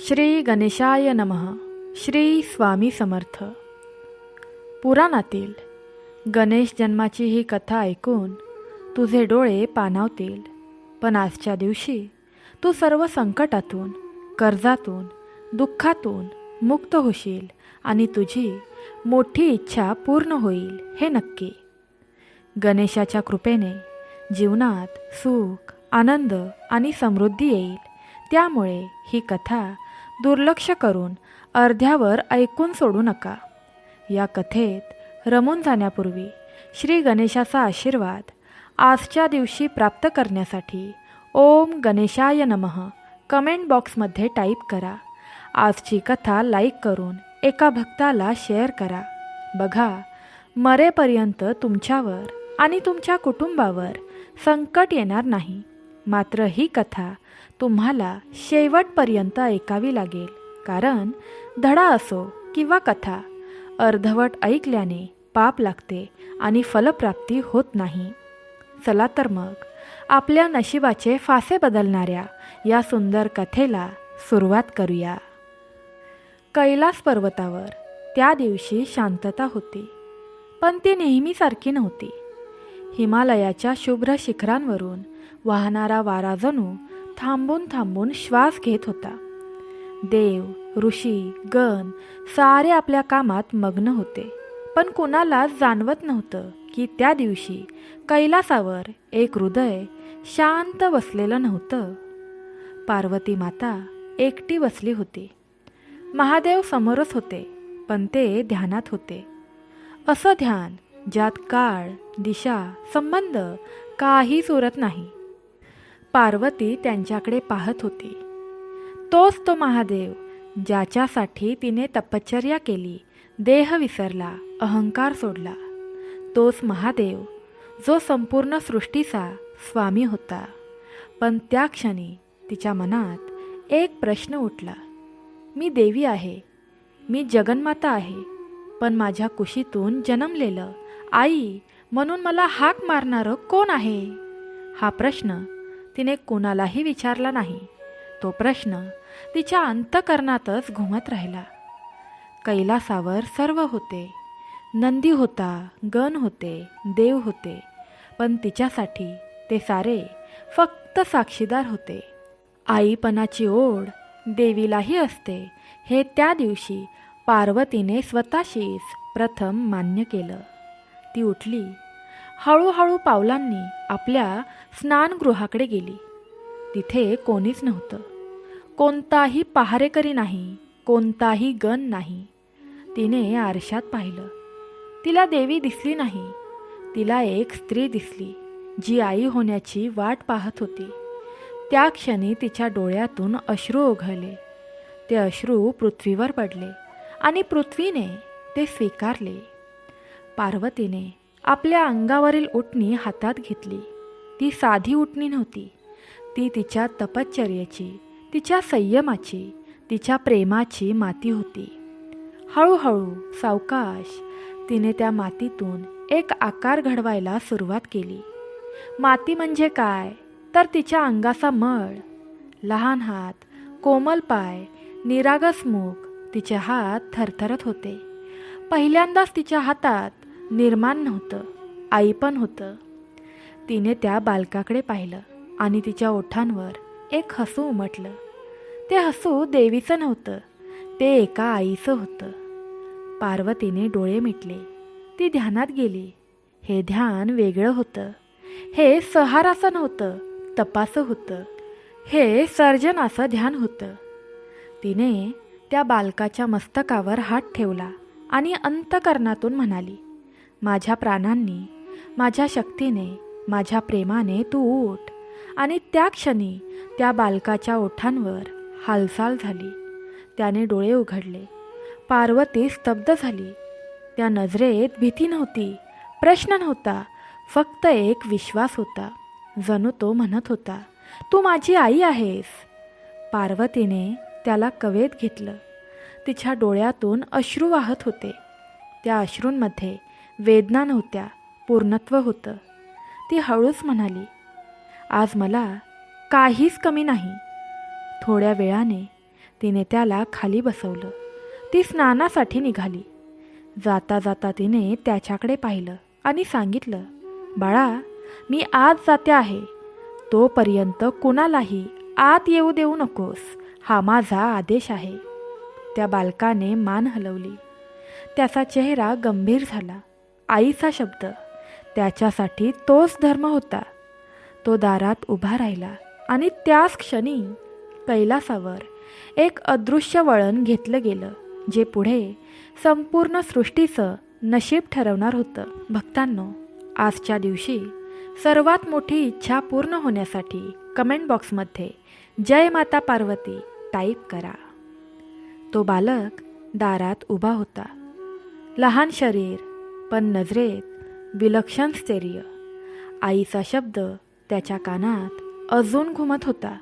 श्री गणेशाय नमः. श्री स्वामी समर्थ. पुराणातील गणेश जन्माची ही कथा ऐकून तुझे डोळे पाणावतील, पण आजच्या दिवशी तू सर्व संकटातून, कर्जातून, दुःखातून मुक्त होशील आणि तुझी मोठी इच्छा पूर्ण होईल हे नक्की. गणेशाच्या कृपेने जीवनात सुख, आनंद आणि समृद्धी येईल. त्यामुळे ही कथा दुर्लक्ष करून अर्ध्यावर ऐकून सोडू नका. या कथेत रमून जाण्यापूर्वी श्री गणेशाचा आशीर्वाद आजच्या दिवशी प्राप्त करण्यासाठी ओम गणेशाय नमः कमेंट बॉक्समध्ये टाईप करा. आजची कथा लाईक करून एका भक्ताला शेअर करा. बघा, मरेपर्यंत तुमच्यावर आणि तुमच्या कुटुंबावर संकट येणार नाही. मात्र ही कथा तुम्हाला शेवटपर्यंत ऐकावी लागेल, कारण धडा असो किंवा कथा अर्धवट ऐकल्याने पाप लागते आणि फलप्राप्ती होत नाही. चला तर मग आपल्या नशिबाचे फासे बदलणाऱ्या या सुंदर कथेला सुरुवात करूया. कैलास पर्वतावर त्या दिवशी शांतता होती, पण ती नेहमीसारखी नव्हती. हिमालयाच्या शुभ्र शिखरांवरून वाहणारा वारा जणू थांबून थांबून श्वास घेत होता. देव, ऋषी, गण सारे आपल्या कामात मग्न होते, पण कुणाला जाणवत नव्हतं की त्या दिवशी कैलासावर एक हृदय शांत बसलेलं नव्हतं. पार्वती माता एकटी बसली होती. महादेव समोरच होते, पण ते ध्यानात होते. असं ध्यान ज्यात काळ, दिशा, संबंध काहीच उरत नाही. पार्वती त्यांच्याकडे पाहत होती. तोच तो महादेव ज्याच्यासाठी तिने तपश्चर्या केली, देह विसरला, अहंकार सोडला. तोच महादेव जो संपूर्ण सृष्टीचा स्वामी होता. पण त्या क्षणी तिच्या मनात एक प्रश्न उठला. मी देवी आहे, मी जगन्माता आहे, पण माझ्या कुशीतून जन्मलेलं आई म्हणून मला हाक मारणारं कोण आहे? हा प्रश्न तिने कोणालाही विचारला नाही. तो प्रश्न तिच्या अंतःकरणातच घुमत राहिला. कैलासावर सर्व होते. नंदी होता, गण होते, देव होते, पण तिच्यासाठी ते सारे फक्त साक्षीदार होते. आईपणाची ओढ देवीलाही असते हे त्या दिवशी पार्वतीने स्वतःशीच प्रथम मान्य केलं. ती उठली. हळूहळू पावलांनी आपल्या स्नानगृहाकडे गेली. तिथे कोणीच नव्हतं. कोणताही पहारेकरी नाही, कोणताही गण नाही. तिने आरशात पाहिलं. तिला देवी दिसली नाही. तिला एक स्त्री दिसली, जी आई होण्याची वाट पाहत होती. त्या क्षणी तिच्या डोळ्यातून अश्रू ओघळले. ते अश्रू पृथ्वीवर पडले आणि पृथ्वीने ते स्वीकारले. पार्वतीने आपल्या अंगावरील उटणी हातात घेतली. ती साधी उटणी नव्हती. ती तिच्या तपश्चर्येची, तिच्या संयमाची, तिच्या प्रेमाची माती होती. हळूहळू सावकाश तिने त्या मातीतून एक आकार घडवायला सुरुवात केली. माती म्हणजे काय, तर तिच्या अंगाचा मळ. लहान हात, कोमल पाय, निरागस मुख. तिचे हात थरथरत होते. पहिल्यांदाच तिच्या हातात निर्माण नव्हतं, आई पण होतं. तिने त्या बालकाकडे पाहिलं आणि तिच्या ओठांवर एक हसू उमटलं. ते हसू देवीचं नव्हतं, ते एका आईचं होतं. पार्वतीने डोळे मिटले. ती ध्यानात गेली. हे ध्यान वेगळं होतं. हे सहाराचं नव्हतं, तपाचं होतं. हे सर्जनाचं ध्यान होतं. तिने त्या बालकाच्या मस्तकावर हात ठेवला आणि अंतःकरणातून म्हणाली, माझ्या प्राणांनी, माझ्या शक्तीने, माझ्या प्रेमाने तू उठ. आणि त्या क्षणी त्या बालकाच्या ओठांवर हालचाल झाली. त्याने डोळे उघडले. पार्वती स्तब्ध झाली. त्या नजरेत भीती नव्हती, प्रश्न नव्हता, फक्त एक विश्वास होता. जणू तो म्हणत होता, तू माझी आई आहेस. पार्वतीने त्याला कवेत घेतलं. तिच्या डोळ्यातून अश्रू वाहत होते. त्या अश्रूंमध्ये वेदना नव्हत्या, पूर्णत्व होतं. ती हळूच म्हणाली, आज मला काहीच कमी नाही. थोड्या वेळाने तिने त्याला खाली बसवलं. ती स्नानासाठी निघाली. जाता जाता तिने त्याच्याकडे पाहिलं आणि सांगितलं, बाळा, मी आज जाते आहे. तोपर्यंत कुणालाही आत येऊ देऊ नकोस, हा माझा आदेश आहे. त्या बालकाने मान हलवली. त्याचा चेहरा गंभीर झाला. आईचा शब्द, त्याच्यासाठी तोच धर्म होता. तो दारात उभा राहिला आणि त्याच क्षणी कैलासावर एक अदृश्य वळण घेतलं गेलं, जे पुढे संपूर्ण सृष्टीचं नशीब ठरवणार होतं. भक्तांनो, आजच्या दिवशी सर्वात मोठी इच्छा पूर्ण होण्यासाठी कमेंट बॉक्समध्ये जय माता पार्वती टाईप करा. तो बालक दारात उभा होता. लहान शरीर, पण नजरेत विलक्षण स्थैर्य. आईचा शब्द त्याच्या कानात अजून घुमत होता,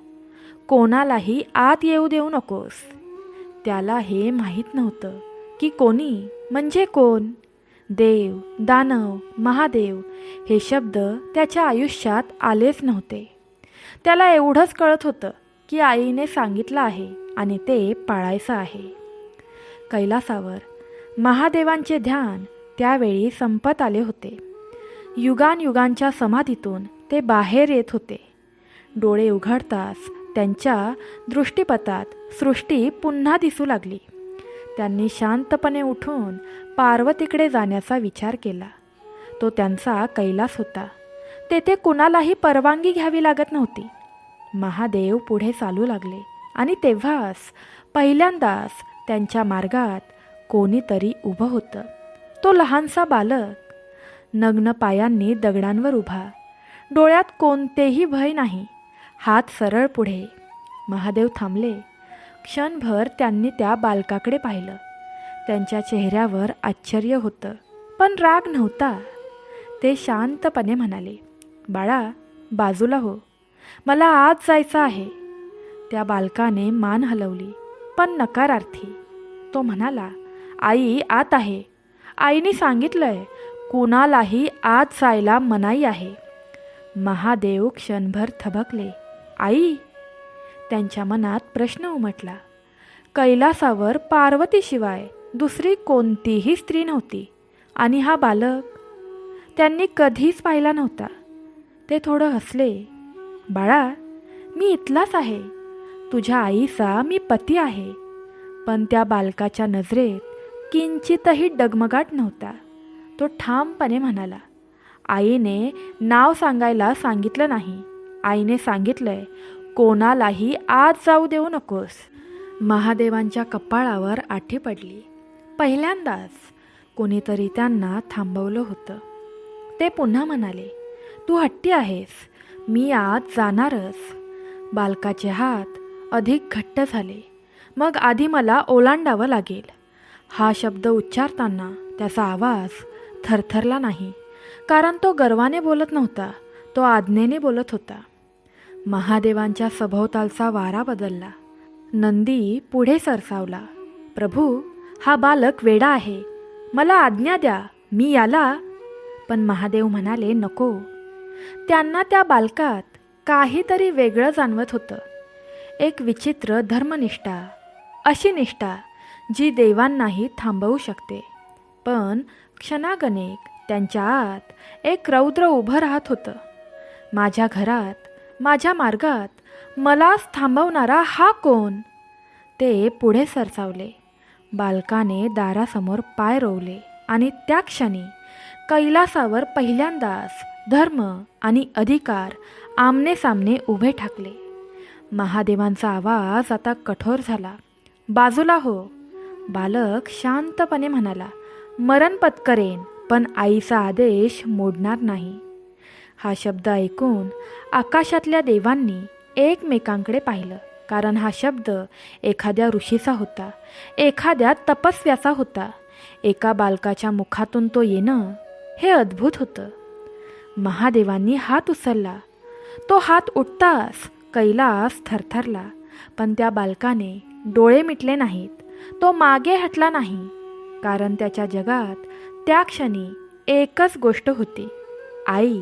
कोणालाही आत येऊ देऊ नकोस. त्याला हे माहीत नव्हतं की कोणी म्हणजे कोण. देव, दानव, महादेव हे शब्द त्याच्या आयुष्यात आलेच नव्हते. त्याला एवढंच कळत होतं की आईने सांगितलं आहे आणि ते पाळायचं आहे. कैलासावर महादेवांचे ध्यान त्यावेळी संपत आले होते. युगांच्या समाधीतून ते बाहेर येत होते. डोळे उघडताच त्यांच्या दृष्टीपथात सृष्टी पुन्हा दिसू लागली. त्यांनी शांतपणे उठून पार्वतीकडे जाण्याचा विचार केला. तो त्यांचा कैलास होता. तेथे कुणालाही परवानगी घ्यावी लागत नव्हती. महादेव पुढे चालू लागले आणि तेव्हाच पहिल्यांदाच त्यांच्या मार्गात कोणीतरी उभं होतं. तो लहानसा बालक, नग्न पायांनी दगडांवर उभा. डोळ्यात कोणतेही भय नाही. हात सरळ पुढे. महादेव थांबले. क्षणभर त्यांनी त्या बालकाकडे पाहिलं. त्यांच्या चेहऱ्यावर आश्चर्य होतं, पण राग नव्हता. ते शांतपणे म्हणाले, बाळा, बाजूला हो, मला आत जायचं आहे. त्या बालकाने मान हलवली, पण नकारार्थी. तो म्हणाला, आई आत आहे. आईने सांगितलंय, कुणालाही आत जायला मनाई आहे. महादेव क्षणभर थबकले. आई? त्यांच्या मनात प्रश्न उमटला. कैलासावर पार्वतीशिवाय दुसरी कोणतीही स्त्री नव्हती आणि हा बालक त्यांनी कधीच पाहिला नव्हता. ते थोडं हसले. बाळा, मी इथलाच आहे. तुझ्या आईचा मी पती आहे. पण त्या बालकाच्या नजरेत किंचितही डगमगाट नव्हता. तो ठामपणे म्हणाला, आईने नाव सांगायला सांगितलं नाही. आईने सांगितलंय, कोणालाही आत जाऊ देऊ नकोस. महादेवांच्या कपाळावर आठी पडली. पहिल्यांदाच कोणीतरी त्यांना थांबवलं होतं. ते पुन्हा म्हणाले, तू हट्टी आहेस, मी आत जाणारच. बालकाचे हात अधिक घट्ट झाले. मग आधी मला ओलांडावं लागेल. हा शब्द उच्चारताना त्याचा आवाज थरथरला नाही, कारण तो गर्वाने बोलत नव्हता, तो आज्ञेने बोलत होता. महादेवांच्या सभोवतालचा वारा बदलला. नंदी पुढे सरसावला. प्रभू, हा बालक वेडा आहे, मला आज्ञा द्या, मी याला. पण महादेव म्हणाले, नको. त्यांना त्या बालकात काहीतरी वेगळं जाणवत होतं. एक विचित्र धर्मनिष्ठा, अशी निष्ठा जी देवांनाही थांबवू शकते. पण क्षणागणिक त्यांच्या आत एक रौद्र उभं राहत होतं. माझ्या घरात, माझ्या मार्गात मलाच थांबवणारा हा कोण? ते पुढे सरसावले. बालकाने दारासमोर पाय रोवले आणि त्या क्षणी कैलासावर पहिल्यांदाच धर्म आणि अधिकार आमने सामने उभे ठाकले. महादेवांचा आवाज आता कठोर झाला. बाजूला हो. बालक शांतपणे म्हणाला, मरण पत्करेन, पण आईचा आदेश मोडणार नाही. हा शब्द ऐकून आकाशातल्या देवांनी एकमेकांकडे पाहिलं, कारण हा शब्द एखाद्या ऋषीचा होता, एखाद्या तपस्व्याचा होता. एका बालकाच्या मुखातून तो येणं हे अद्भुत होतं. महादेवांनी हात उचलला. तो हात उठताच कैलास थरथरला, पण त्या बालकाने डोळे मिटले नाहीत. तो मागे हटला नाही, कारण त्याच्या जगात त्या क्षणी एकच गोष्ट होती, आई.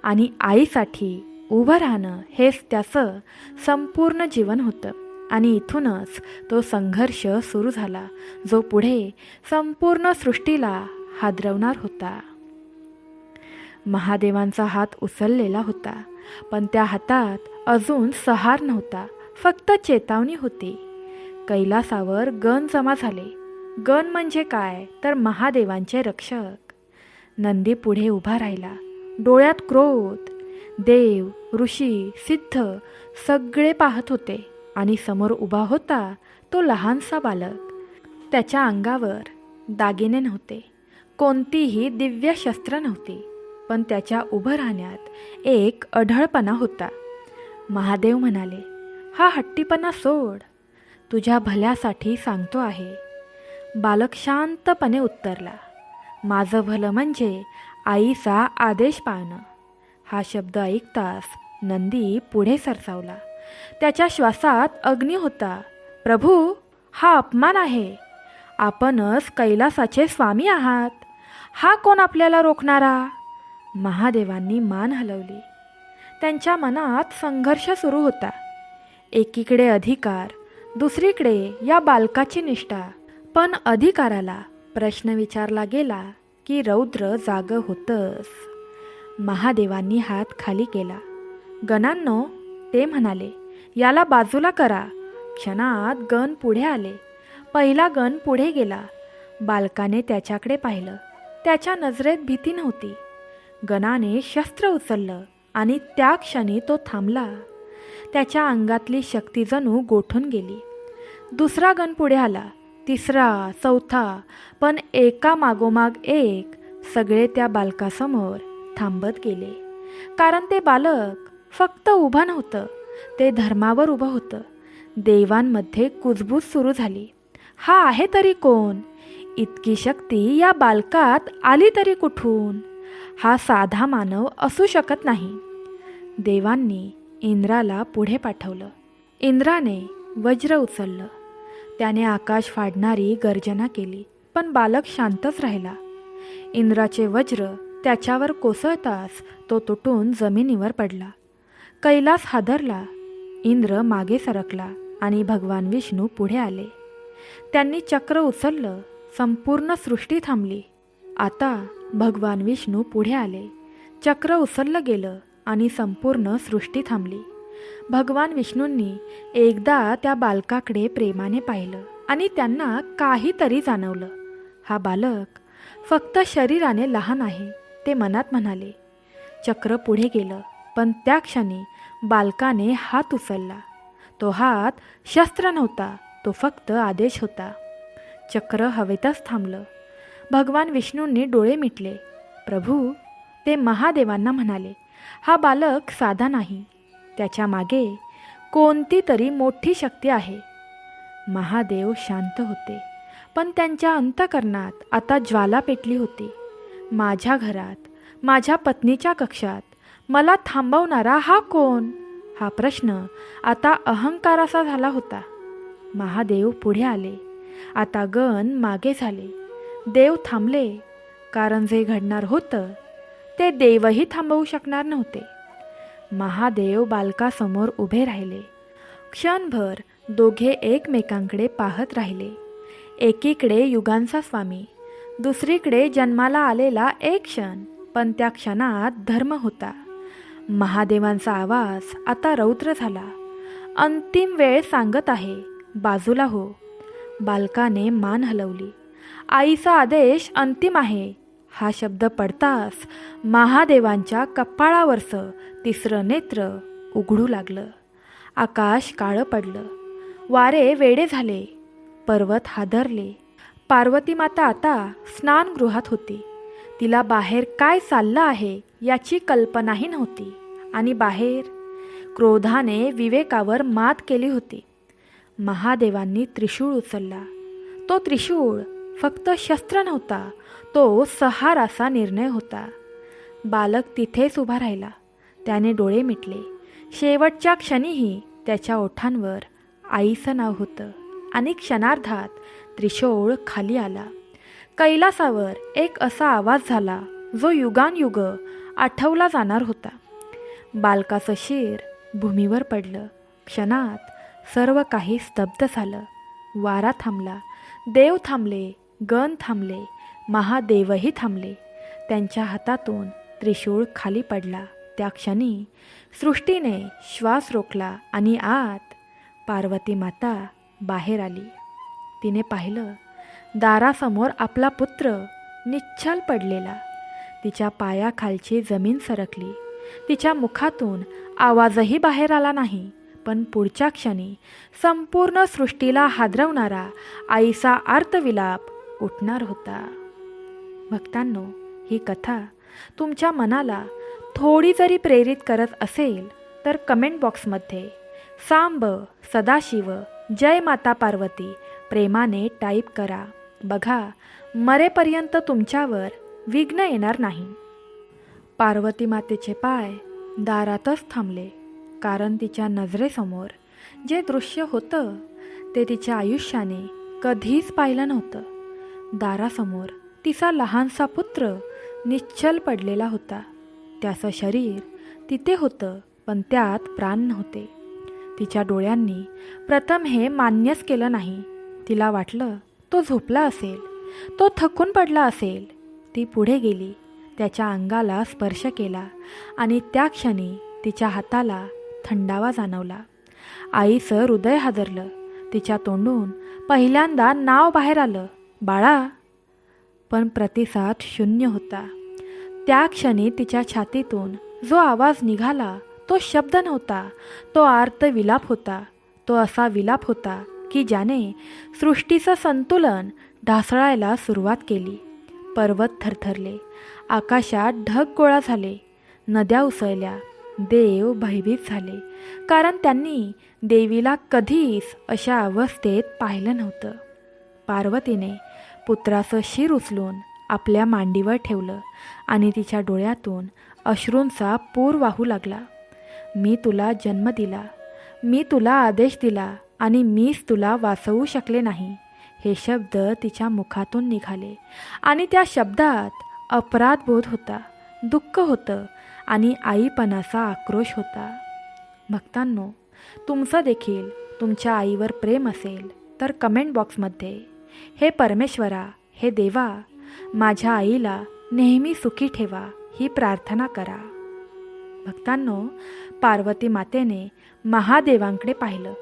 आणि आईसाठी उभं राहणं हेच त्याचं संपूर्ण जीवन होतं. आणि इथूनच तो संघर्ष सुरू झाला, जो पुढे संपूर्ण सृष्टीला हादरवणार होता. महादेवांचा हात उचललेला होता, पण त्या हातात अजून सहार नव्हता, फक्त चेतावणी होती. कैलासावर गण जमा झाले. गण म्हणजे काय तर महादेवांचे रक्षक. नंदी पुढे उभा राहिला, डोळ्यात क्रोध. देव, ऋषी, सिद्ध सगळे पाहत होते आणि समोर उभा होता तो लहानसा बालक. त्याच्या अंगावर दागिने नव्हते, कोणतीही दिव्य शस्त्र नव्हती, पण त्याच्या उभं राहण्यात एक अढळपणा होता. महादेव म्हणाले, हा हट्टीपणा सोड, तुझ्या भल्यासाठी सांगतो आहे. बालक शांतपणे उत्तरला, माझं भलं म्हणजे आईचा आदेश पाळणं. हा शब्द ऐकताच नंदी पुढे सरसावला. त्याच्या श्वासात अग्नी होता. प्रभू, हा अपमान आहे. आपणच कैलासाचे स्वामी आहात. हा कोण आपल्याला रोखणारा? महादेवांनी मान हलवली. त्यांच्या मनात संघर्ष सुरू होता. एकीकडे अधिकार, दुसरीकडे या बालकाची निष्ठा. पण अधिकाराला प्रश्न विचारला गेला की रौद्र जागं होतंच. महादेवांनी हात खाली केला. गणांनो, ते म्हणाले, याला बाजूला करा. क्षणात गण पुढे आले. पहिला गण पुढे गेला. बालकाने त्याच्याकडे पाहिलं. त्याच्या नजरेत भीती नव्हती. गणाने शस्त्र उचललं आणि त्या क्षणी तो थांबला. त्याच्या अंगातली शक्ती जणू गोठून गेली. दुसरा गण पुढे आला, तिसरा, चौथा, पण एका मागोमाग एक सगळे त्या बालकासमोर थांबत गेले. कारण ते बालक फक्त उभं नव्हतं, ते धर्मावर उभं होतं. देवांमध्ये कुजबूज सुरू झाली. हा आहे तरी कोण? इतकी शक्ती या बालकात आली तरी कुठून? हा साधा मानव असू शकत नाही. देवांनी इंद्राला पुढे पाठवलं. इंद्राने वज्र उचललं. त्याने आकाश फाडणारी गर्जना केली, पण बालक शांतच राहिला. इंद्राचे वज्र त्याच्यावर कोसळताच तो तुटून जमिनीवर पडला. कैलास हादरला. इंद्र मागे सरकला आणि भगवान विष्णू पुढे आले. त्यांनी चक्र उचललं. संपूर्ण सृष्टी थांबली. आता भगवान विष्णू पुढे आले. चक्र उचललं गेलं आणि संपूर्ण सृष्टी थांबली. भगवान विष्णूंनी एकदा त्या बालकाकडे प्रेमाने पाहिलं आणि त्यांना काहीतरी जाणवलं. हा बालक फक्त शरीराने लहान आहे, ते मनात म्हणाले. चक्र पुढे गेलं, पण त्या क्षणी बालकाने हात उचलला. तो हात शस्त्र नव्हता, तो फक्त आदेश होता. चक्र हवेतच थांबलं. भगवान विष्णूंनी डोळे मिटले. प्रभू, ते महादेवांना म्हणाले, हा बालक साधा नाही, त्याच्या मागे कोणती तरी मोठी शक्ती आहे. महादेव शांत होते, पण त्यांच्या अंतःकरणात आता ज्वाला पेटली होती. माझ्या घरात, माझ्या पत्नीच्या कक्षात मला थांबवणारा हा कोण? हा प्रश्न आता अहंकाराचा झाला होता. महादेव पुढे आले. आता गण मागे झाले. देव थांबले, कारण जे घडणार होतं ते देवही थांबवू शकणार नव्हते. महादेव बालकासमोर उभे राहिले. क्षणभर दोघे एकमेकांकडे पाहत राहिले. एकीकडे युगांचा स्वामी, दुसरीकडे जन्माला आलेला एक क्षण, पण त्या क्षणात धर्म होता. महादेवांचा आवाज आता रौद्र झाला. अंतिम वेळ सांगत आहे, बाजूला हो. बालकाने मान हलवली. आईचा आदेश अंतिम आहे. हा शब्द पडताच महादेवांच्या कपाळावरचं तिसरं नेत्र उघडू लागलं. आकाश काळं पडलं. वारे वेडे झाले. पर्वत हादरले. पार्वती माता आता स्नानगृहात होती. तिला बाहेर काय चाललं आहे याची कल्पनाही नव्हती. आणि बाहेर क्रोधाने विवेकावर मात केली होती. महादेवांनी त्रिशूळ उचलला. तो त्रिशूळ फक्त शस्त्र नव्हता, तो सहाराचा निर्णय होता. बालक तिथेच उभा राहिला. त्याने डोळे मिटले. शेवटच्या क्षणीही त्याच्या ओठांवर आईचं नाव होतं. आणि क्षणार्धात त्रिशूळ खाली आला. कैलासावर एक असा आवाज झाला जो युगानयुग आठवला जाणार होता. बालकाचं शिर भूमीवर पडलं. क्षणात सर्व काही स्तब्ध झालं. वारा थांबला, देव थांबले, गण थांबले, महादेवही थांबले. त्यांच्या हातातून त्रिशूळ खाली पडला. त्या क्षणी सृष्टीने श्वास रोखला आणि आत पार्वती माता बाहेर आली. तिने पाहिलं, दारासमोर आपला पुत्र निश्चल पडलेला. तिच्या पायाखालची जमीन सरकली. तिच्या मुखातून आवाजही बाहेर आला नाही. पण पुढच्या क्षणी संपूर्ण सृष्टीला हादरवणारा आईचा आर्तविलाप उठणार होता. भक्तांनो, ही कथा तुमच्या मनाला थोडी जरी प्रेरित करत असेल तर कमेंट बॉक्समध्ये सांब सदाशिव जय माता पार्वती प्रेमाने टाईप करा. बघा, मरेपर्यंत तुमच्यावर विघ्न येणार नाही. पार्वती मातेचे पाय दारातच थांबले, कारण तिच्या नजरेसमोर जे दृश्य होतं ते तिच्या आयुष्याने कधीच पाहिलं नव्हतं. दारासमोर तिचा लहानसा पुत्र निश्चल पडलेला होता. त्याचं शरीर तिथे होतं, पण त्यात प्राण नव्हते. तिच्या डोळ्यांनी प्रथम हे मान्यच केलं नाही. तिला वाटलं तो झोपला असेल, तो थकून पडला असेल. ती पुढे गेली, त्याच्या अंगाला स्पर्श केला आणि त्या क्षणी तिच्या हाताला थंडावा जाणवला. आईचं हृदय हादरलं. तिच्या तोंडून पहिल्यांदा नाव बाहेर आलं, बाळा. पण प्रतिसाद शून्य होता. त्या क्षणी तिच्या छातीतून जो आवाज निघाला तो शब्द नव्हता, तो आर्त विलाप होता. तो असा विलाप होता की ज्याने सृष्टीचं संतुलन ढासळायला सुरुवात केली. पर्वत थरथरले, आकाशात ढग गोळा झाले, नद्या उसळल्या. देव भयभीत झाले, कारण त्यांनी देवीला कधीच अशा अवस्थेत पाहिलं नव्हतं. पार्वतीने पुत्राचं शिर उचलून आपल्या मांडीवर ठेवलं आणि तिच्या डोळ्यातून अश्रूंचा पूर वाहू लागला. मी तुला जन्म दिला, मी तुला आदेश दिला आणि मीच तुला वाचवू शकले नाही. हे शब्द तिच्या मुखातून निघाले आणि त्या शब्दात अपराधबोध होता, दुःख होतं आणि आईपणाचा आक्रोश होता. भक्तांनो, तुमचं देखील तुमच्या आईवर प्रेम असेल तर कमेंट बॉक्समध्ये हे परमेश्वरा, हे देवा, माझ्या आईला नेहमी सुखी ठेवा ही प्रार्थना करा. भक्तांनो, पार्वती मातेने महादेवांकडे पाहिलं.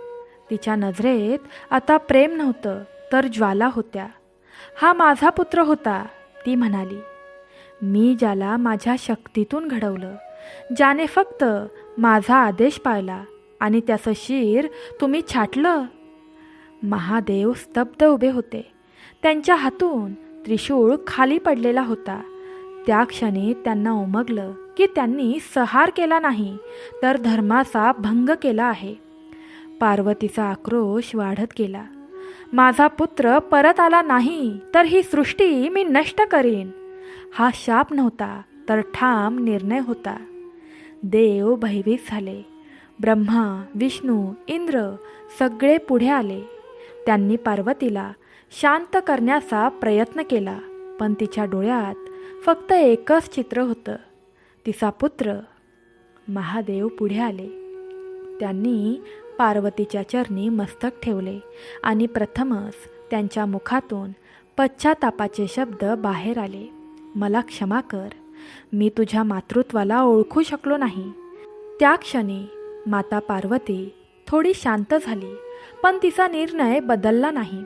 तिच्या नजरेत आता प्रेम नव्हतं तर ज्वाला होत्या. हा माझा पुत्र होता, ती म्हणाली. मी ज्याला माझ्या शक्तीतून घडवलं, ज्याने फक्त माझा आदेश पाळला आणि त्याचं शिर तुम्ही छाटलं. महादेव स्तब्ध उभे होते. त्यांच्या हातून त्रिशूळ खाली पडलेला होता. त्या क्षणी त्यांना उमगलं की त्यांनी संहार केला नाही तर धर्माचा भंग केला आहे. पार्वतीचा आक्रोश वाढत गेला. माझा पुत्र परत आला नाही तर ही सृष्टी मी नष्ट करीन. हा शाप नव्हता तर ठाम निर्णय होता. देव भयभीत झाले. ब्रह्मा, विष्णू, इंद्र सगळे पुढे आले. त्यांनी पार्वतीला शांत करण्याचा प्रयत्न केला, पण तिच्या डोळ्यात फक्त एकच चित्र होतं, तिचा पुत्र. महादेव पुढे आले. त्यांनी पार्वतीच्या चरणी मस्तक ठेवले आणि प्रथमच त्यांच्या मुखातून पश्चातापाचे शब्द बाहेर आले. मला क्षमा कर, मी तुझ्या मातृत्वाला ओळखू शकलो नाही. त्या क्षणी माता पार्वती थोडी शांत झाली, पण तिचा निर्णय बदलला नाही.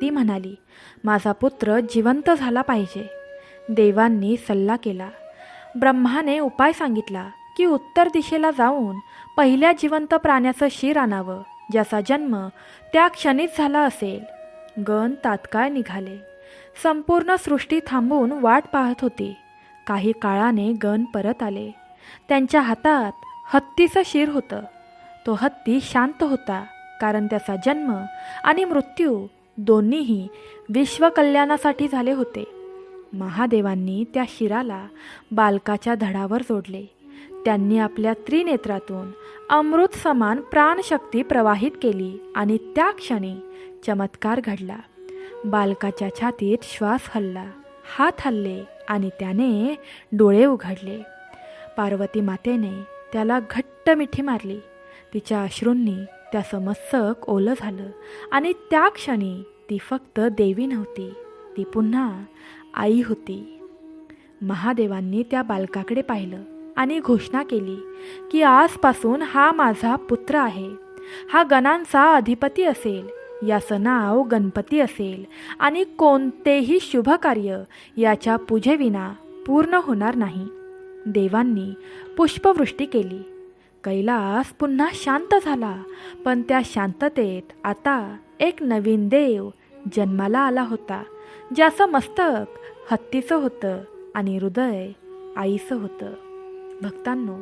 ती म्हणाली, माझा पुत्र जिवंत झाला पाहिजे. देवांनी सल्ला केला. ब्रह्माने उपाय सांगितला की उत्तर दिशेला जाऊन पहिल्या जिवंत प्राण्याचं शिर आणावं, ज्याचा जन्म त्या क्षणीच झाला असेल. गण तात्काळ निघाले. संपूर्ण सृष्टी थांबून वाट पाहत होती. काही काळाने गण परत आले. त्यांच्या हातात हत्तीचं शिर होतं. तो हत्ती शांत होता, कारण त्याचा जन्म आणि मृत्यू दोन्हीही विश्वकल्याणासाठी झाले होते. महादेवांनी त्या शिराला बालकाच्या धडावर जोडले. त्यांनी आपल्या त्रिनेत्रातून अमृत समान प्राणशक्ती प्रवाहित केली आणि त्या क्षणी चमत्कार घडला. बालकाच्या छातीत श्वास हलला, हात हलले आणि त्याने डोळे उघडले. पार्वती मातेने त्याला घट्ट मिठी मारली. तिच्या अश्रूंनी त्याचं मस्तक ओलं झालं आणि त्या क्षणी ती फक्त देवी नव्हती, ती पुन्हा आई होती. महादेवांनी त्या बालकाकडे पाहिलं आणि घोषणा केली की आजपासून हा माझा पुत्र आहे. हा गणांचा अधिपती असेल, याचं नाव गणपती असेल आणि कोणतेही शुभ कार्य याच्या पूजेविना पूर्ण होणार नाही. देवांनी पुष्पवृष्टी केली. कैलास पुन्हा शांत झाला, पण त्या शांततेत आता एक नवीन देव जन्माला आला होता, ज्याचं मस्तक हत्तीचं होतं आणि हृदय आईचं होतं. भक्तांनो,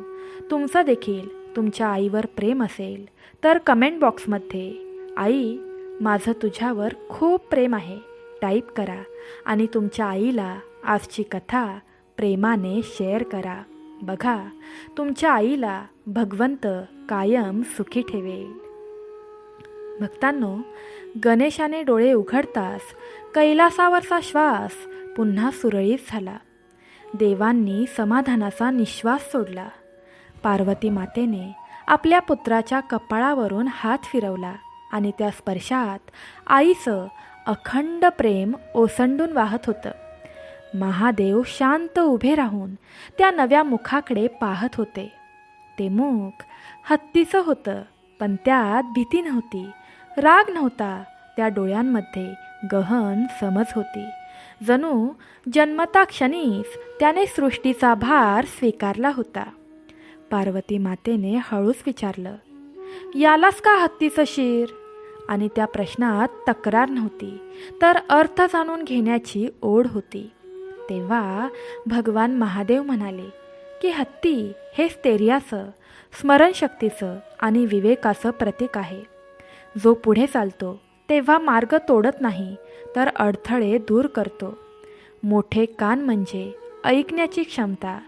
तुमचं देखील तुमच्या आईवर प्रेम असेल तर कमेंट बॉक्समध्ये आई माझं तुझ्यावर खूप प्रेम आहे टाईप करा आणि तुमच्या आईला आजची कथा प्रेमाने शेअर करा. बघा, तुमच्या आईला भगवंत कायम सुखी ठेवेल. भक्तांनो, गणेशाने डोळे उघडताच कैलासावरचा श्वास पुन्हा सुरळीत झाला. देवांनी समाधानाचा निश्वास सोडला. पार्वती मातेने आपल्या पुत्राच्या कपाळावरून हात फिरवला आणि त्या स्पर्शात आईचं अखंड प्रेम ओसंडून वाहत होतं. महादेव शांत उभे राहून त्या नव्या मुखाकडे पाहत होते. ते मुख हत्तीचं होतं, पण त्यात भीती नव्हती, राग नव्हता. त्या डोळ्यांमध्ये गहन समज होती. जणू जन्मता क्षणीच त्याने सृष्टीचा भार स्वीकारला होता. पार्वती मातेने हळूच विचारलं, यालाच का हत्तीचं शिर? आणि त्या प्रश्नात तक्रार नव्हती, तर अर्थ जाणून घेण्याची ओढ होती. तेव्हा भगवान महादेव म्हणाले की हत्ती हे स्थैर्याचं, स्मरणशक्तीचं आणि विवेकाचं प्रतीक आहे. जो पुढे चालतो तेव्हा मार्ग तोडत नाही, तर अडथळे दूर करतो. मोठे कान म्हणजे ऐकण्याची क्षमता,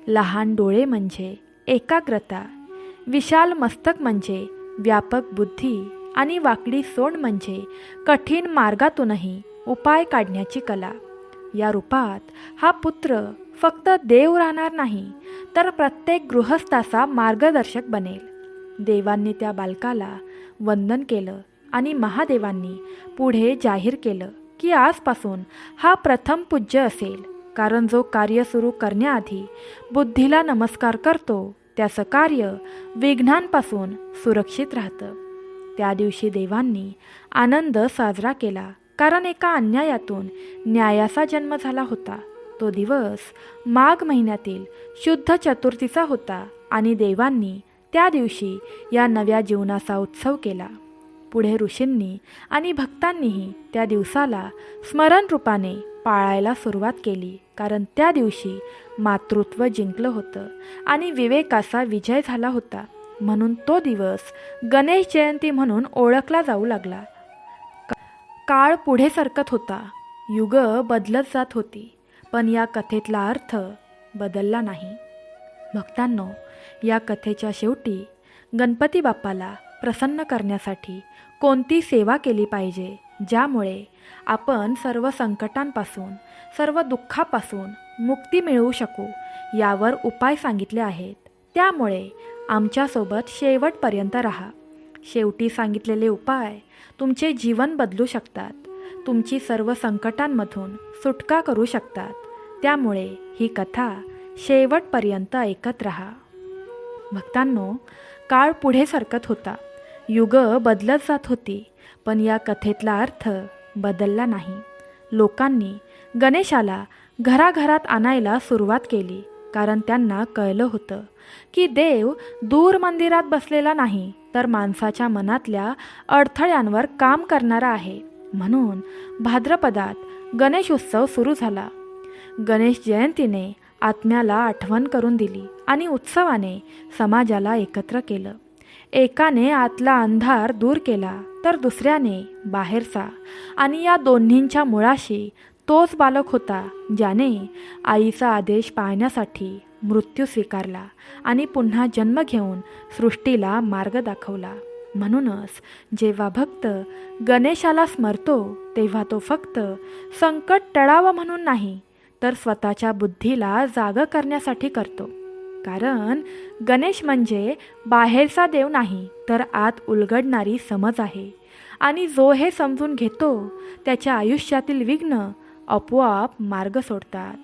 लहान डोळे म्हणजे एकाग्रता, विशाल मस्तक म्हणजे व्यापक बुद्धी आणि वाकडी सोंड म्हणजे कठीण मार्गातूनही उपाय काढण्याची कला. या रूपात हा पुत्र फक्त देव राहणार नाही, तर प्रत्येक गृहस्थाचा मार्गदर्शक बनेल. देवांनी त्या बालकाला वंदन केलं आणि महादेवांनी पुढे जाहीर केलं की आजपासून हा प्रथम पूज्य असेल, कारण जो कार्य सुरू करण्याआधी बुद्धीला नमस्कार करतो त्याचं कार्य विघ्नांपासून सुरक्षित राहतं. त्या दिवशी देवांनी आनंद साजरा केला, कारण एका अन्यायातून न्यायाचा जन्म झाला होता. तो दिवस माघ महिन्यातील शुद्ध चतुर्थीचा होता आणि देवांनी त्या दिवशी या नव्या जीवनाचा उत्सव केला. पुढे ऋषींनी आणि भक्तांनीही त्या दिवसाला स्मरण रूपाने पाळायला सुरुवात केली, कारण त्या दिवशी मातृत्व जिंकलं होतं आणि विवेकाचा विजय झाला होता. म्हणून तो दिवस गणेश जयंती म्हणून ओळखला जाऊ लागला. काळ पुढे सरकत होता, युग बदलत जात होती, पण या कथेतला अर्थ बदलला नाही. भक्तांनो, या कथेच्या शेवटी गणपती बाप्पाला प्रसन्न करण्यासाठी कोणती सेवा केली पाहिजे, ज्यामुळे आपण सर्व संकटांपासून, सर्व दुःखापासून मुक्ती मिळवू शकू, यावर उपाय सांगितले आहेत. त्यामुळे आमच्यासोबत शेवटपर्यंत राहा. शेवटी सांगितलेले उपाय तुमचे जीवन बदलू शकतात, तुमची सर्व संकटांमधून सुटका करू शकतात. त्यामुळे ही कथा शेवटपर्यंत ऐकत राहा. भक्तांनो, काळ पुढे सरकत होता, युग बदलत जात होती, पण या कथेतला अर्थ बदलला नाही. लोकांनी गणेशाला घराघरात आणायला सुरुवात केली, कारण त्यांना कळलं होतं की देव दूर मंदिरात बसलेला नाही, तर माणसाच्या मनातल्या अडथळ्यांवर काम करणारा आहे. म्हणून भाद्रपदात गणेश उत्सव सुरू झाला. गणेश जयंतीने आत्म्याला आठवण करून दिली आणि उत्सवाने समाजाला एकत्र केलं. एकाने आतला अंधार दूर केला, तर दुसऱ्याने बाहेरचा, आणि या दोन्हींच्या मुळाशी तोच बालक होता ज्याने आईचा आदेश पाळण्यासाठी मृत्यू स्वीकारला आणि पुन्हा जन्म घेऊन सृष्टीला मार्ग दाखवला. म्हणूनच जेव्हा भक्त गणेशाला स्मरतो तेव्हा तो फक्त संकट टळावं म्हणून नाही, तर स्वतःच्या बुद्धीला जागं करण्यासाठी करतो. कारण गणेश म्हणजे बाहेरचा देव नाही, तर आत उलगडणारी समज आहे. आणि जो हे समजून घेतो त्याच्या आयुष्यातील विघ्न आपोआप मार्ग सोडतात.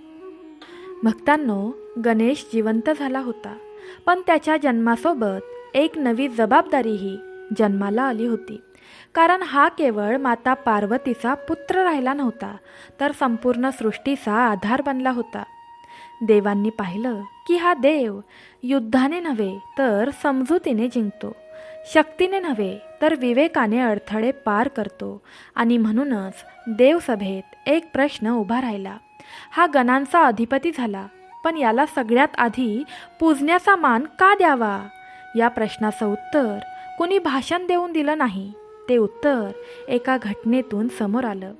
भक्तांनो, गणेश जिवंत झाला होता, पण त्याच्या जन्मासोबत एक नवी जबाबदारीही जन्माला आली होती. कारण हा केवळ माता पार्वतीचा पुत्र राहिला नव्हता, तर संपूर्ण सृष्टीचा आधार बनला होता. देवांनी पाहिलं की हा देव युद्धाने नव्हे तर समजुतीने जिंकतो, शक्तीने नव्हे तर विवेकाने अडथळे पार करतो. आणि म्हणूनच देवसभेत एक प्रश्न उभा राहिला. हा गणांचा अधिपती झाला, पण याला सगळ्यात आधी पूजण्याचा मान का द्यावा? या प्रश्नाचं उत्तर कोणी भाषण देऊन दिलं नाही. ते उत्तर एका घटनेतून समोर आलं.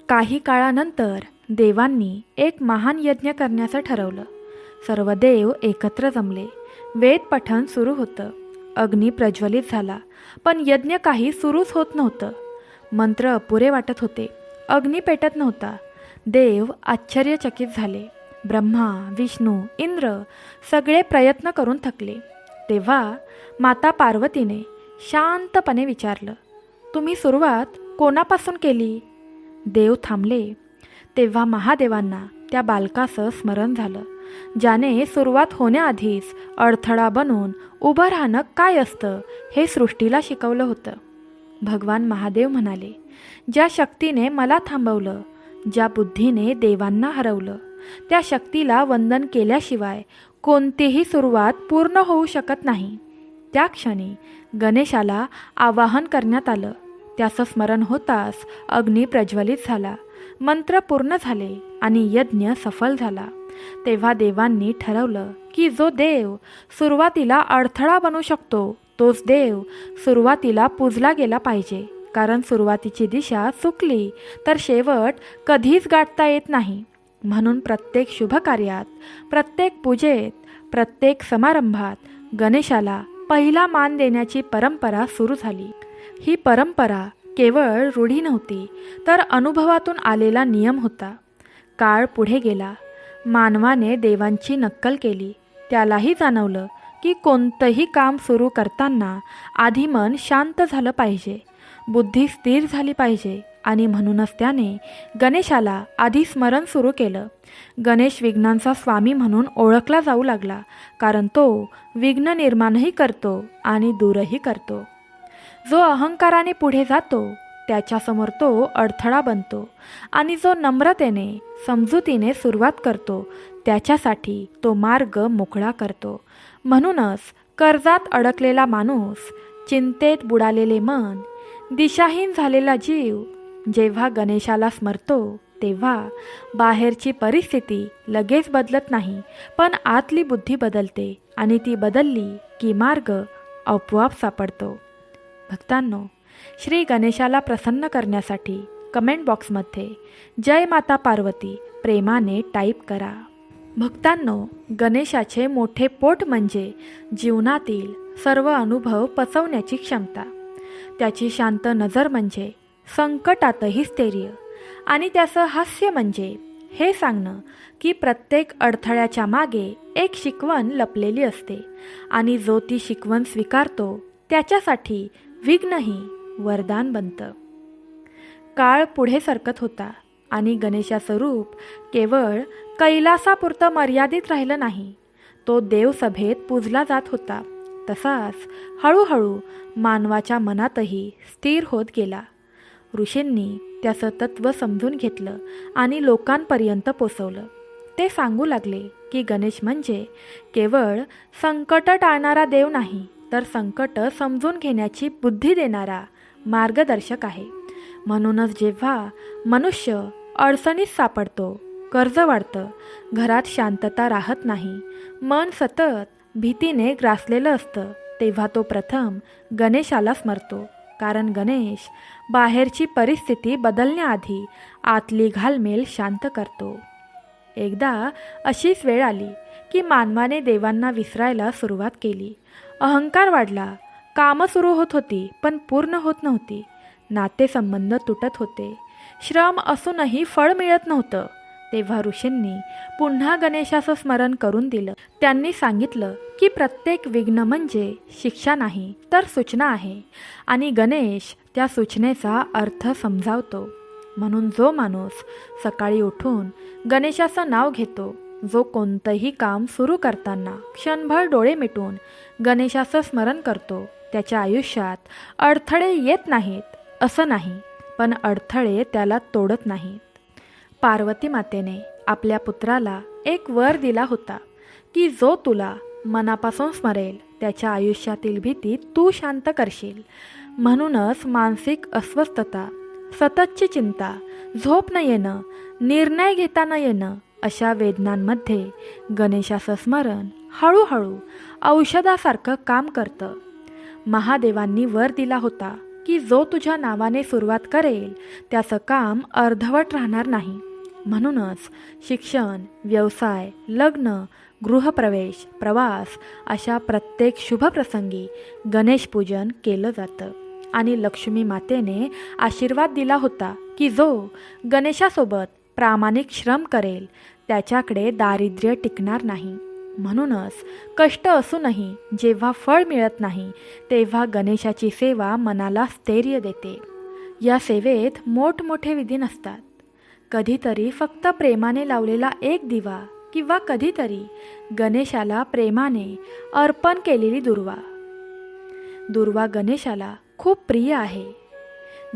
काही काळानंतर देवांनी एक महान यज्ञ करण्याचं ठरवलं. सर्व देव एकत्र जमले. वेद पठण सुरू होतं. अग्नी प्रज्वलित झाला, पण यज्ञ काही सुरूच होत नव्हतं. मंत्र अपुरे वाटत होते. अग्नी पेटत नव्हता. देव आश्चर्यचकित झाले. ब्रह्मा, विष्णू, इंद्र सगळे प्रयत्न करून थकले. तेव्हा माता पार्वतीने शांतपणे विचारलं, तुम्ही सुरुवात कोणापासून केली? देव थांबले. तेव्हा महादेवांना त्या बालकाचं स्मरण झालं, ज्याने सुरुवात होण्याआधीच अडथळा बनून उभं राहणं काय असतं हे सृष्टीला शिकवलं होतं. भगवान महादेव म्हणाले, ज्या शक्तीने मला थांबवलं, ज्या बुद्धीने देवांना हरवलं, त्या शक्तीला वंदन केल्याशिवाय कोणतीही सुरुवात पूर्ण होऊ शकत नाही. त्या क्षणी गणेशाला आवाहन करण्यात आलं. त्याचं स्मरण होताच अग्नी प्रज्वलित झाला, मंत्र पूर्ण झाले आणि यज्ञ सफल झाला. तेव्हा देवांनी ठरवलं की जो देव सुरुवातीला अडथळा बनू शकतो तोच देव सुरुवातीला पूजला गेला पाहिजे. कारण सुरुवातीची दिशा चुकली तर शेवट कधीच गाठता येत नाही. म्हणून प्रत्येक शुभकार्यात, प्रत्येक पूजेत, प्रत्येक समारंभात गणेशाला पहिला मान देण्याची परंपरा सुरू झाली. ही परंपरा केवळ रूढी नव्हती, तर अनुभवातून आलेला नियम होता. काळ पुढे गेला. मानवाने देवांची नक्कल केली. त्यालाही जाणवलं की कोणतंही काम सुरू करताना आधी मन शांत झालं पाहिजे, बुद्धी स्थिर झाली पाहिजे. आणि म्हणूनच त्याने गणेशाला आधी स्मरण सुरू केलं. गणेश विघ्नांचा स्वामी म्हणून ओळखला जाऊ लागला, कारण तो विघ्न निर्माणही करतो आणि दूरही करतो. जो अहंकाराने पुढे जातो त्याच्यासमोर तो अडथळा बनतो, आणि जो नम्रतेने, समजुतीने सुरुवात करतो त्याच्यासाठी तो मार्ग मोकळा करतो. म्हणूनच कर्जात अडकलेला माणूस, चिंतेत बुडालेले मन, दिशाहीन झालेला जीव जेव्हा गणेशाला स्मरतो तेव्हा बाहेरची परिस्थिती लगेच बदलत नाही, पण आतली बुद्धी बदलते. आणि ती बदलली की मार्ग आपोआप सापडतो. भक्तांनो, श्री गणेशाला प्रसन्न करण्यासाठी कमेंट बॉक्समध्ये जय माता पार्वती प्रेमाने टाईप करा. भक्तांनो, गणेशाचे मोठे पोट म्हणजे जीवनातील सर्व अनुभव पचवण्याची क्षमता. त्याची शांत नजर म्हणजे संकटातही स्थैर्य. आणि त्याचं हास्य म्हणजे हे सांगणं की प्रत्येक अडथळ्याच्या मागे एक शिकवण लपलेली असते, आणि जो ती शिकवण स्वीकारतो त्याच्यासाठी विघ्नही वरदान बनतं. काळ पुढे सरकत होता आणि गणेशाचं रूप केवळ कैलासापुरतं मर्यादित राहिलं नाही. तो देवसभेत पूजला जात होता. तसाच हळूहळू मानवाच्या मनातही स्थिर होत गेला. ऋषींनी त्याचं तत्त्व समजून घेतलं आणि लोकांपर्यंत पोचवलं. ते सांगू लागले की गणेश म्हणजे केवळ संकट टाळणारा देव नाही, तर संकट समजून घेण्याची बुद्धी देणारा मार्गदर्शक आहे. म्हणूनच जेव्हा मनुष्य अडचणीत सापडतो, कर्ज वाढतं, घरात शांतता राहत नाही, मन सतत भीतीने ग्रासलेलं असतं, तेव्हा तो प्रथम गणेशाला स्मरतो. कारण गणेश बाहेरची परिस्थिती बदलण्याआधी आतली घालमेल शांत करतो. एकदा अशीच वेळ आली की मानवाने देवांना विसरायला सुरुवात केली. अहंकार वाढला. कामं सुरू होत होती पण पूर्ण होत नव्हती. नातेसंबंध तुटत होते. श्रम असूनही फळ मिळत नव्हतं. तेव्हा ऋषींनी पुन्हा गणेशाचं स्मरण करून दिलं. त्यांनी सांगितलं की प्रत्येक विघ्न म्हणजे शिक्षा नाही तर सूचना आहे आणि गणेश त्या सूचनेचा अर्थ समजावतो. म्हणून जो माणूस सकाळी उठून गणेशाचं नाव घेतो, जो कोणतंही काम सुरू करताना क्षणभर डोळे मिटून गणेशाचं स्मरण करतो, त्याच्या आयुष्यात अडथळे येत नाहीत असं नाही, पण अडथळे त्याला तोडत नाहीत. पार्वती मातेने आपल्या पुत्राला एक वर दिला होता की जो तुला मनापासून स्मरेल त्याच्या आयुष्यातील भीती तू शांत करशील. म्हणूनच मानसिक अस्वस्थता, सततची चिंता, झोप न येणं, निर्णय घेता न येणं अशा वेदनांमध्ये गणेशाचं स्मरण हळूहळू औषधासारखं काम करतं. महादेवांनी वर दिला होता की जो तुझ्या नावाने सुरुवात करेल त्याचं काम अर्धवट राहणार नाही. म्हणूनच शिक्षण, व्यवसाय, लग्न, गृहप्रवेश, प्रवास अशा प्रत्येक शुभप्रसंगी गणेशपूजन केलं जातं. आणि लक्ष्मी मातेने आशीर्वाद दिला होता की जो गणेशासोबत प्रामाणिक श्रम करेल त्याच्याकडे दारिद्र्य टिकणार नाही. म्हणूनच कष्ट असूनही जेव्हा फळ मिळत नाही तेव्हा गणेशाची सेवा मनाला स्थैर्य देते. या सेवेत मोठमोठे विधी नसतात. कधीतरी फक्त प्रेमाने लावलेला एक दिवा किंवा कधीतरी गणेशाला प्रेमाने अर्पण केलेली दुर्वा. दुर्वा गणेशाला खूप प्रिय आहे.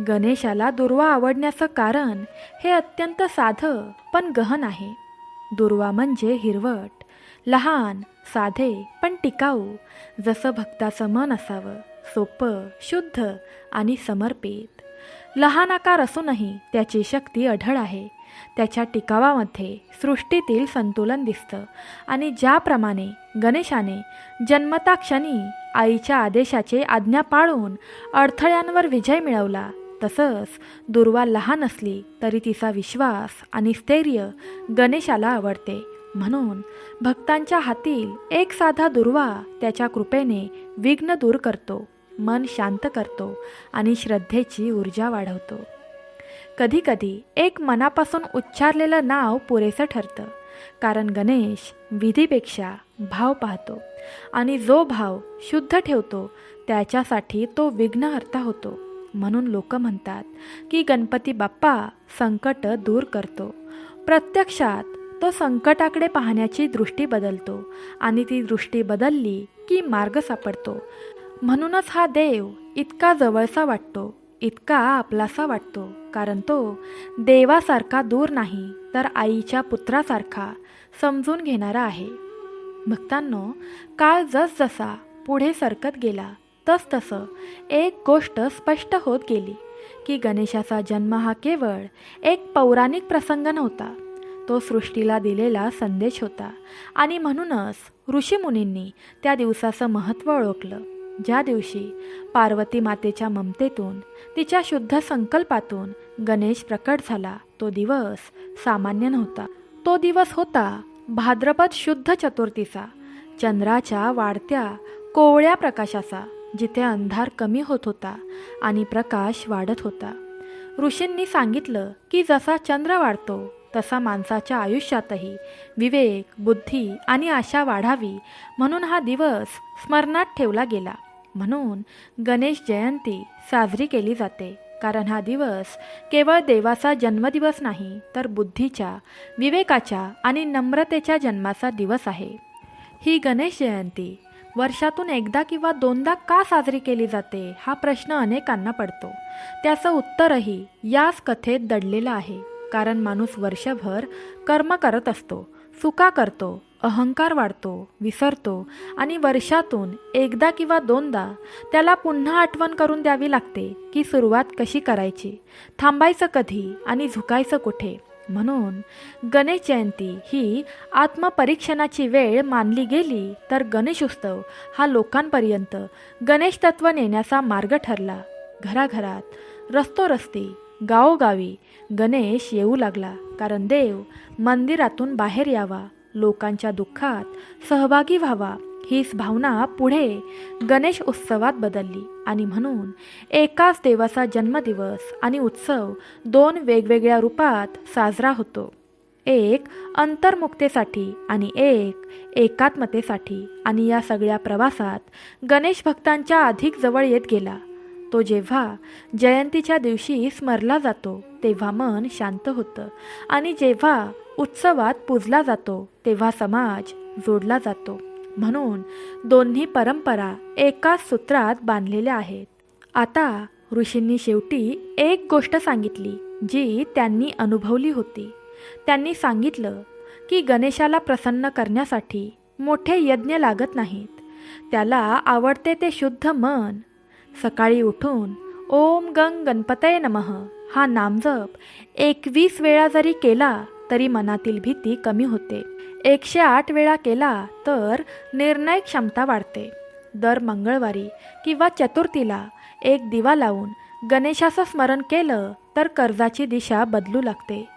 गणेशाला दुर्वा आवडण्याचं कारण हे अत्यंत साधं पण गहन आहे. दुर्वा म्हणजे हिरवट, लहान, साधे पण टिकाऊ, जसं भक्ताचं मन असावं, सोपं, शुद्ध आणि समर्पित. लहान आकार असूनही त्याची शक्ती अढळ आहे. त्याच्या टिकावामध्ये सृष्टीतील संतुलन दिसतं. आणि ज्याप्रमाणे गणेशाने जन्मता क्षणी आईच्या आदेशाचे आज्ञा पाळून अडथळ्यांवर विजय मिळवला, तसंच दुर्वा लहान असली तरी तिचा विश्वास आणि स्थैर्य गणेशाला आवडते. म्हणून भक्तांच्या हातील एक साधा दुर्वा त्याच्या कृपेने विघ्न दूर करतो, मन शांत करतो आणि श्रद्धेची ऊर्जा वाढवतो. कधीकधी एक मनापासून उच्चारलेलं नाव पुरेसं ठरतं, कारण गणेश विधीपेक्षा भाव पाहतो आणि जो भाव शुद्ध ठेवतो त्याच्यासाठी तो विघ्नहर्ता होतो. म्हणून लोक म्हणतात की गणपती बाप्पा संकट दूर करतो. प्रत्यक्षात तो संकटाकडे पाहण्याची दृष्टी बदलतो आणि ती दृष्टी बदलली की मार्ग सापडतो. म्हणूनच हा देव इतका जवळचा वाटतो, इतका आपलासा वाटतो, कारण तो देवासारखा दूर नाही तर आईच्या पुत्रासारखा समजून घेणारा आहे. भक्तांनो, काळ जसजसा पुढे सरकत गेला तसतसं एक गोष्ट स्पष्ट होत गेली की गणेशाचा जन्म हा केवळ एक पौराणिक प्रसंग नव्हता, तो सृष्टीला दिलेला संदेश होता. आणि म्हणूनच ऋषीमुनींनी त्या दिवसाचं महत्त्व ओळखलं. ज्या दिवशी पार्वती मातेच्या ममतेतून, तिच्या शुद्ध संकल्पातून गणेश प्रकट झाला, तो दिवस सामान्य नव्हता. तो दिवस होता भाद्रपद शुद्ध चतुर्थीचा, चंद्राच्या वाढत्या कोवळ्या प्रकाशाचा, जिथे अंधार कमी होत होता आणि प्रकाश वाढत होता. ऋषींनी सांगितलं की जसा चंद्र वाढतो तसा माणसाच्या आयुष्यातही विवेक, बुद्धी आणि आशा वाढावी, म्हणून हा दिवस स्मरणात ठेवला गेला. म्हणून गणेश जयंती साजरी केली जाते, कारण हा दिवस केवळ देवाचा जन्मदिवस नाही तर बुद्धीच्या, विवेकाच्या आणि नम्रतेच्या जन्माचा दिवस आहे. ही गणेश जयंती वर्षातून एकदा किंवा दोनदा का साजरी केली जाते हा प्रश्न अनेकांना पडतो. त्याचं उत्तरही याच कथेत दडलेलं आहे. कारण माणूस वर्षभर कर्म करत असतो, चुका करतो, अहंकार वाढतो, विसरतो आणि वर्षातून एकदा किंवा दोनदा त्याला पुन्हा आठवण करून द्यावी लागते की सुरुवात कशी करायची, थांबायचं कधी आणि झुकायचं कुठे. म्हणून गणेश जयंती ही आत्मपरीक्षणाची वेळ मानली गेली तर गणेशोत्सव हा लोकांपर्यंत गणेश तत्त्व नेण्याचा मार्ग ठरला. घराघरात, रस्तोरस्ती, गावोगावी गणेश येऊ लागला, कारण देव मंदिरातून बाहेर यावा, लोकांच्या दुःखात सहभागी व्हावा, हीच भावना पुढे गणेश उत्सवात बदलली. आणि म्हणून एकाच देवाचा जन्मदिवस आणि उत्सव दोन वेगवेगळ्या रूपात साजरा होतो. एक अंतर्मुक्तेसाठी आणि एक एकात्मतेसाठी. आणि या सगळ्या प्रवासात गणेश भक्तांच्या अधिक जवळ येत गेला. तो जेव्हा जयंतीच्या दिवशी स्मरला जातो तेव्हा मन शांत होतं, आणि जेव्हा उत्सवात पूजला जातो तेव्हा समाज जोडला जातो. म्हणून दोन्ही परंपरा एकाच सूत्रात बांधलेल्या आहेत. आता ऋषींनी शेवटी एक गोष्ट सांगितली जी त्यांनी अनुभवली होती. त्यांनी सांगितलं की गणेशाला प्रसन्न करण्यासाठी मोठे यज्ञ लागत नाहीत. त्याला आवडते ते शुद्ध मन. सकाळी उठून ओम गंग गणपतये नमः हा नामजप 21 वेळा जरी केला तरी मनातील भीती कमी होते. 108 वेळा केला तर निर्णय क्षमता वाढते. दर मंगळवारी किंवा चतुर्थीला एक दिवा लावून गणेशाचं स्मरण केलं तर कर्जाची दिशा बदलू लागते.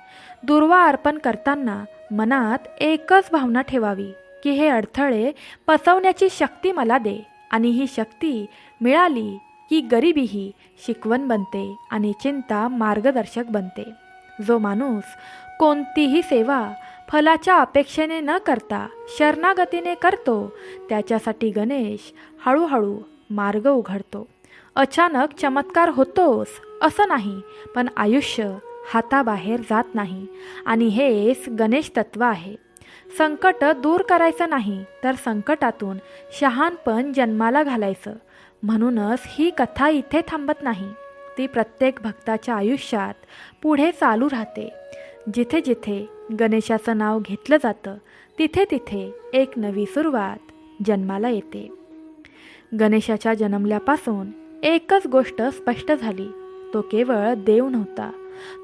दुर्वा अर्पण करताना मनात एकच भावना ठेवावी की हे अडथळे पसवण्याची शक्ती मला दे. आणि ही शक्ती मिळाली की गरिबीही शिकवण बनते आणि चिंता मार्गदर्शक बनते. जो माणूस कोणतीही सेवा फलाच्या अपेक्षेने न करता शरणागतीने करतो त्याच्यासाठी गणेश हळूहळू मार्ग उघडतो. अचानक चमत्कार होतोच असं नाही, पण आयुष्य हाताबाहेर जात नाही. आणि हेच गणेश तत्व आहे. संकट दूर करायचं नाही तर संकटातून शहाणपण जन्माला घालायचं. म्हणूनच ही कथा इथे थांबत नाही. ती प्रत्येक भक्ताच्या आयुष्यात पुढे चालू राहते. जिथे जिथे गणेशाचं नाव घेतलं जातं तिथे तिथे एक नवी सुरुवात जन्माला येते. गणेशाच्या जन्मल्यापासून एकच गोष्ट स्पष्ट झाली. तो केवळ देव नव्हता,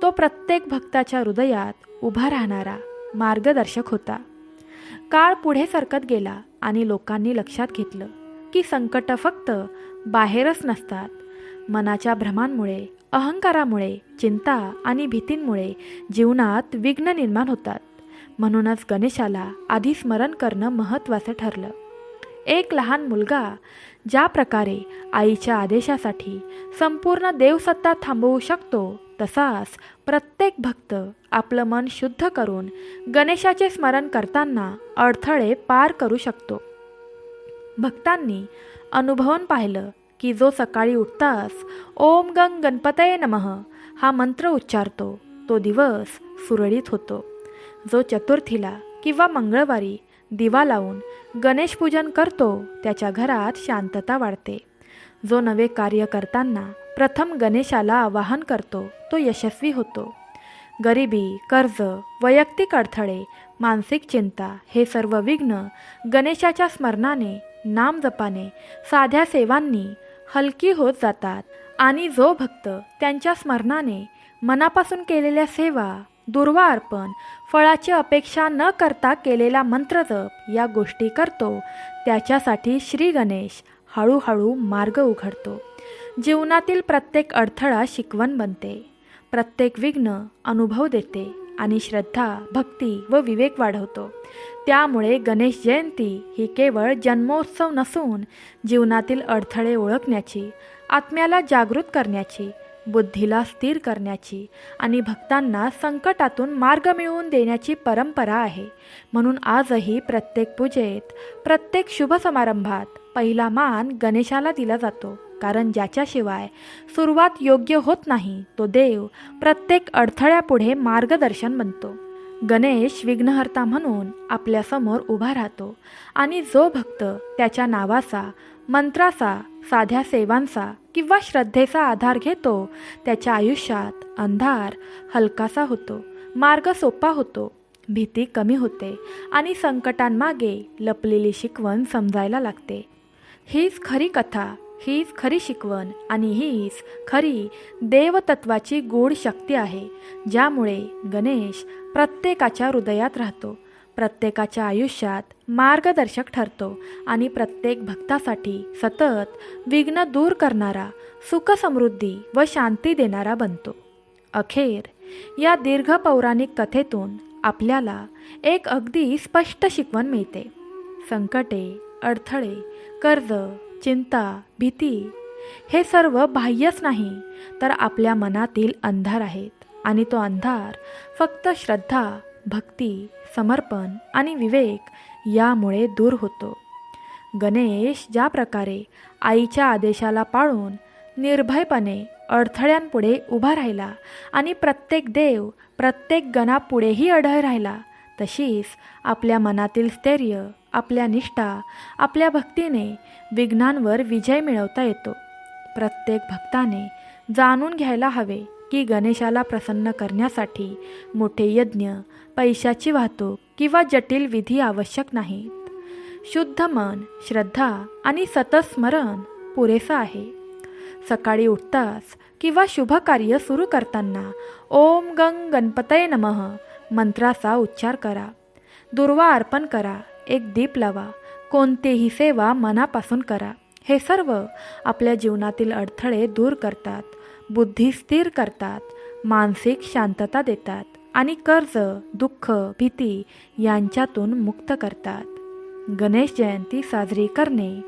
तो प्रत्येक भक्ताच्या हृदयात उभा राहणारा मार्गदर्शक होता. काळ पुढे सरकत गेला आणि लोकांनी लक्षात घेतलं की संकट फक्त बाहेरच नसतात. मनाच्या भ्रमांमुळे, अहंकारामुळे, चिंता आणि भीतींमुळे जीवनात विघ्न निर्माण होतात. म्हणूनच गणेशाला आधी स्मरण करणं महत्त्वाचं ठरलं. एक लहान मुलगा ज्या प्रकारे आईच्या आदेशासाठी संपूर्ण देवसत्ता थांबवू शकतो, तसाच प्रत्येक भक्त आपलं मन शुद्ध करून गणेशाचे स्मरण करताना अडथळे पार करू शकतो. भक्तांनी अनुभवून पाहिलं की जो सकाळी उठताच ओम गंग गणपतये नमः हा मंत्र उच्चारतो तो दिवस सुरळीत होतो. जो चतुर्थीला किंवा मंगळवारी दिवा लावून गणेश पूजन करतो त्याच्या घरात शांतता वाढते. जो नवे कार्य करताना प्रथम गणेशाला आवाहन करतो तो यशस्वी होतो. गरिबी, कर्ज, वैयक्तिक अडथळे, मानसिक चिंता हे सर्व विघ्न गणेशाच्या स्मरणाने, नामजपाने, साध्या सेवांनी हलकी होत जातात. आणि जो भक्त त्यांच्या स्मरणाने मनापासून केलेल्या सेवा, दुर्वा अर्पण, फळाची अपेक्षा न करता केलेला मंत्रजप या गोष्टी करतो त्याच्यासाठी श्री गणेश हळूहळू मार्ग उघडतो. जीवनातील प्रत्येक अडथळा शिकवण बनते, प्रत्येक विघ्न अनुभव देते आणि श्रद्धा, भक्ती व विवेक वाढवतो. त्यामुळे गणेश जयंती ही केवळ जन्मोत्सव नसून जीवनातील अडथळे ओळखण्याची, आत्म्याला जागृत करण्याची, बुद्धीला स्थिर करण्याची आणि भक्तांना संकटातून मार्ग मिळवून देण्याची परंपरा आहे. म्हणून आजही प्रत्येक पूजेत, प्रत्येक शुभ समारंभात पहिला मान गणेशाला दिला जातो. कारण ज्याच्याशिवाय सुरुवात योग्य होत नाही तो देव प्रत्येक अडथळ्यापुढे मार्गदर्शन बनतो. गणेश विघ्नहर्ता म्हणून आपल्यासमोर उभा राहतो आणि जो भक्त त्याच्या नावाचा, मंत्राचा, साध्या सेवांचा किंवा श्रद्धेचा आधार घेतो त्याच्या आयुष्यात अंधार हलकासा होतो, मार्ग सोपा होतो, भीती कमी होते आणि संकटांमागे लपलेली शिकवण समजायला लागते. हीच खरी कथा, हीच खरी शिकवण आणि हीच खरी देवतत्वाची गूढ शक्ती आहे, ज्यामुळे गणेश प्रत्येकाच्या हृदयात राहतो, प्रत्येकाच्या आयुष्यात मार्गदर्शक ठरतो आणि प्रत्येक भक्तासाठी सतत विघ्न दूर करणारा, सुख समृद्धी व शांती देणारा बनतो. अखेर या दीर्घ पौराणिक कथेतून आपल्याला एक अगदी स्पष्ट शिकवण मिळते. संकटे, अडथळे, कर्ज, चिंता, भीती हे सर्व बाह्यच नाही तर आपल्या मनातील अंधार आहेत. आणि तो अंधार फक्त श्रद्धा, भक्ती, समर्पण आणि विवेक यामुळे दूर होतो. गणेश ज्या प्रकारे आईच्या आदेशाला पाळून निर्भयपणे अडथळ्यांपुढे उभा राहिला आणि प्रत्येक देव, प्रत्येक गणापुढेही अढळ राहिला, तशीच आपल्या मनातील स्थैर्य, आपल्या निष्ठा, आपल्या भक्तीने विघ्नांवर विजय मिळवता येतो. प्रत्येक भक्ताने जाणून घ्यायला हवे की गणेशाला प्रसन्न करण्यासाठी मोठे यज्ञ, पैशाची वाहतूक किंवा जटिल विधी आवश्यक नाहीत. शुद्ध मन, श्रद्धा आणि सतत स्मरण पुरेसं आहे. सकाळी उठताच किंवा शुभ कार्य सुरू करताना ओम गंग गणपतये नमः मंत्राचा उच्चार करा. दुर्वा अर्पण करा, एक दीप लावा, कोणतीही सेवा मनापासून करा. हे सर्व आपल्या जीवनातील अडथळे दूर करतात, बुद्धी स्थिर करतात, मानसिक शांतता देतात आणि कर्ज, दुःख, भीती यांच्यातून मुक्त करतात. गणेश जयंती साजरी करणे,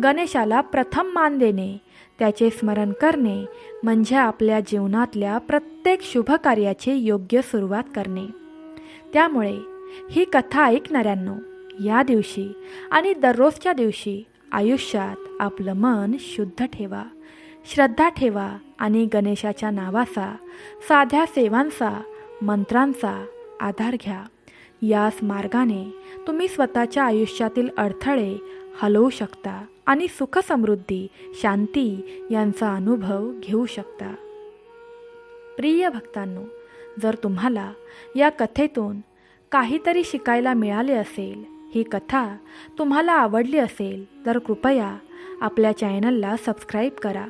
गणेशाला प्रथम मान देणे, त्याचे स्मरण करणे म्हणजे आपल्या जीवनातल्या प्रत्येक शुभ कार्याची योग्य सुरुवात करणे. त्यामुळे ही कथा ऐकणाऱ्यांनो, या दिवशी आणि दररोजच्या दिवशी आयुष्यात आपलं मन शुद्ध ठेवा, श्रद्धा ठेवा आणि गणेशाच्या नावाचा, साध्या सेवांचा, मंत्रांचा आधार घ्या. याच मार्गाने तुम्ही स्वतःच्या आयुष्यातील अडथळे हलवू शकता आणि सुख, समृद्धी, शांती यांचा अनुभव घेऊ शकता. प्रिय भक्तांनो, जर तुम्हाला या कथेतून काहीतरी शिकायला मिळाले असेल, ही कथा तुम्हाला आवडली असेल, तर कृपया आपल्या चॅनलला सबस्क्राईब करा.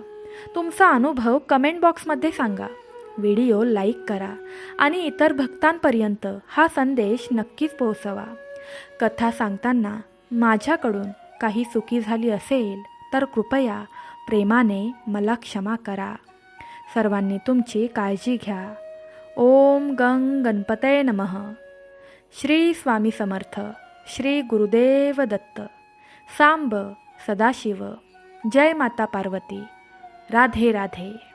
तुमचा अनुभव कमेंट बॉक्समध्ये सांगा. व्हिडिओ लाईक करा आणि इतर भक्तांपर्यंत हा संदेश नक्कीच पोहोचवा. कथा सांगताना माझ्याकडून काही चुकी झाली असेल तर कृपया प्रेमाने मला क्षमा करा. सर्वांनी तुमची काळजी घ्या. ओम गंग गणपतये नमः. श्री स्वामी समर्थ. श्री गुरुदेव दत्त. सांब सदाशिव. जय माता पार्वती. राधे राधे.